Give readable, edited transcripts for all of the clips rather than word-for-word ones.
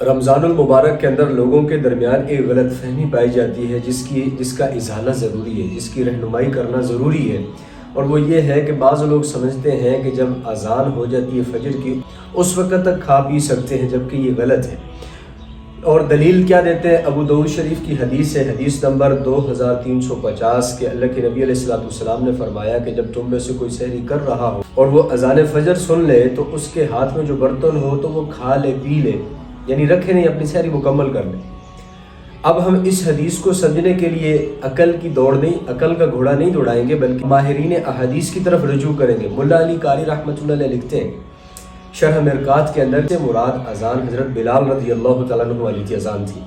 رمضان المبارک کے اندر لوگوں کے درمیان ایک غلط فہمی پائی جاتی ہے جس کا ازالہ ضروری ہے، جس کی رہنمائی کرنا ضروری ہے، اور وہ یہ ہے کہ بعض لوگ سمجھتے ہیں کہ جب اذان ہو جاتی ہے فجر کی اس وقت تک کھا پی سکتے ہیں، جبکہ یہ غلط ہے۔ اور دلیل کیا دیتے ہیں؟ ابو داؤد شریف کی حدیث ہے، حدیث نمبر 2350 کے اللہ کے نبی علیہ السلام نے فرمایا کہ جب تم میں سے کوئی سحری کر رہا ہو اور وہ اذان فجر سن لے تو اس کے ہاتھ میں جو برتن ہو تو وہ کھا لے پی لے، یعنی رکھے نہیں، اپنی سحری مکمل کر لے۔ اب ہم اس حدیث کو سمجھنے کے لیے عقل کی دوڑ نہیں، عقل کا گھوڑا نہیں دوڑائیں گے، بلکہ ماہرین احادیث کی طرف رجوع کریں گے۔ ملا علی قاری رحمۃ اللہ علیہ لکھتے ہیں شرح مرقات کے اندر سے مراد اذان حضرت بلال رضی اللہ تعالیٰ عنہ والی کی اذان تھی۔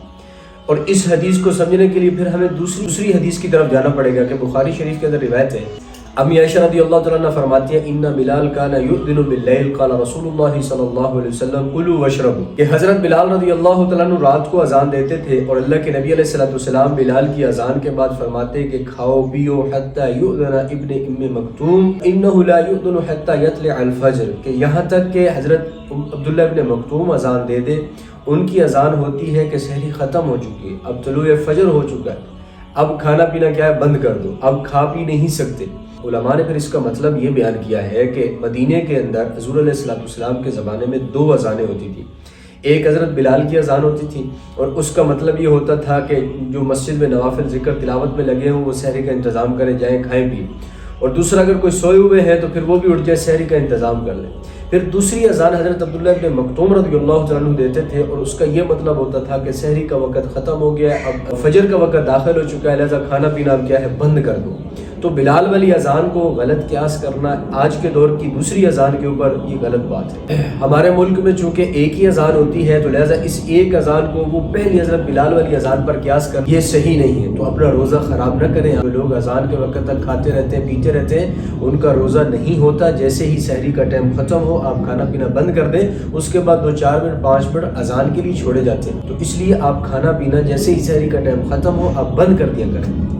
اور اس حدیث کو سمجھنے کے لیے پھر ہمیں دوسری حدیث کی طرف جانا پڑے گا کہ بخاری شریف کے اندر روایت ہے، امی عائشہ رضی اللہ تعالیٰ عنہ فرماتی ہیں ان بلال کان یؤذن باللیل قال رسول اللہ صلی اللہ علیہ وسلم کلوا واشربوا، کہ حضرت بلال رضی اللہ تعالیٰ عنہ رات کو اذان دیتے تھے اور اللہ کے نبی علیہ السلام بلال کی اذان کے بعد فرماتے کہ کھاؤ پیو حتی یؤذن ابن ام مکتوم انہ لا یؤذن حتی یطلع الفجر، کہ یہاں تک کہ حضرت عبداللہ ابن مکتوم اذان دے دے، ان کی اذان ہوتی ہے کہ سحری ختم ہو چکی ہے، اب طلوع فجر ہو چکا ہے، اب کھانا پینا کیا ہے بند کر دو، اب کھا پی نہیں سکتے۔ علماء نے پھر اس کا مطلب یہ بیان کیا ہے کہ مدینے کے اندر حضور علیہ السلام کے زمانے میں 2 اذانیں ہوتی تھی، ایک حضرت بلال کی اذان ہوتی تھی اور اس کا مطلب یہ ہوتا تھا کہ جو مسجد میں نوافل ذکر تلاوت میں لگے ہوں وہ سحری کا انتظام کریں، جائیں کھائیں پئیں، اور دوسرا اگر کوئی سوئے ہوئے ہیں تو پھر وہ بھی اٹھ جائے سحری کا انتظام کر لیں۔ پھر دوسری اذان حضرت عبداللہ ابن مکتوم رضی اللہ تعالیٰ عنہ دیتے تھے اور اس کا یہ مطلب ہوتا تھا کہ سحری کا وقت ختم ہو گیا ہے، اب فجر کا وقت داخل ہو چکا ہے، لہذا کھانا پینا اب کیا ہے بند کر دو۔ تو بلال والی اذان کو غلط قیاس کرنا آج کے دور کی دوسری اذان کے اوپر یہ غلط بات ہے۔ ہمارے ملک میں چونکہ ایک ہی اذان ہوتی ہے تو لہذا اس ایک اذان کو وہ پہلی حضرت بلال والی اذان پر قیاس کر یہ صحیح نہیں ہے، تو اپنا روزہ خراب نہ کریں۔ لوگ اذان کے وقت تک کھاتے رہتے ہیں پیتے رہتے ہیں، ان کا روزہ نہیں ہوتا۔ جیسے ہی سحری کا ٹائم ختم ہو آپ کھانا پینا بند کر دیں، اس کے بعد 2-4 منٹ 5 منٹ اذان کے لیے چھوڑے جاتے ہیں، تو اس لیے آپ کھانا پینا جیسے ہی سحری کا ٹائم ختم ہو آپ بند کر دیا کریں۔